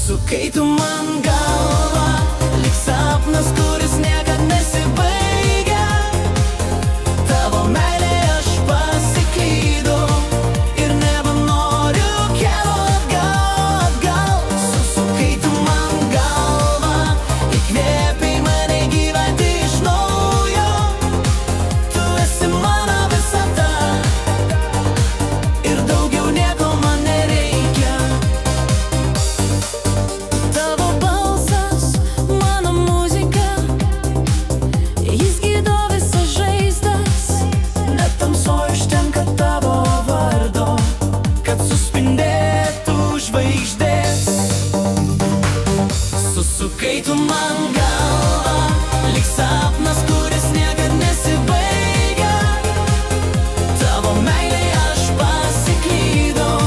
Susukai tu man galvą, lyg sapnas, kuris niekad nesibaigia. Tavo meilėje aš pasiklydau ir nebenoriu kelio atgal. Susukai tu man galvą, įkvėpei mane gyventi iš naujo. Tu esi mano visata ir daugiau nieko man nereikia. Tavo balsas, mano muzika, jis gydo visas žaizdas. Net tamsoj užtenka tavo vardo, kad suspindėtų žvaigždės. Susukai tu man galvą, lyg sapnas, kuris niekad nesibaigia. Tavo meilėje aš pasiklydau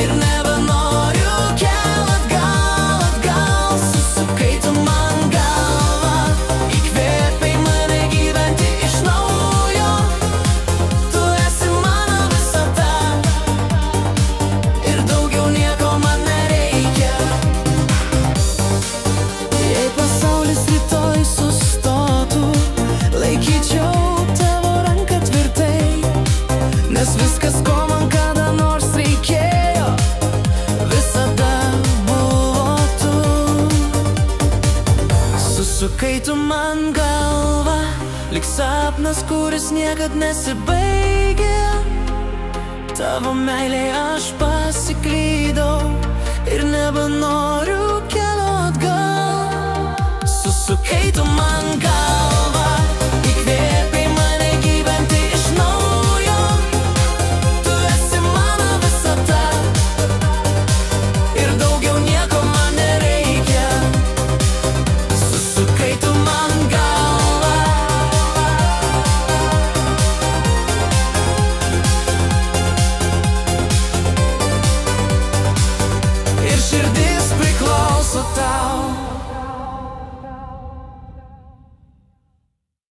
ir nebenoriu kelio atgal. Susukai tu man galvą, įkvėpei mane gyventi iš naujo. Tu esi mano visata ir daugiau nieko man nereikia. Jei pasaulis rytoj sustotų, laikyčiau tavo ranką tvirtai, nes viskas, ko man kada nors reikėjo, visada buvo tu. Susukai tu man galvą, lyg sapnas, kuris niekad nesibaigia. Tavo meilėje aš pasiklydau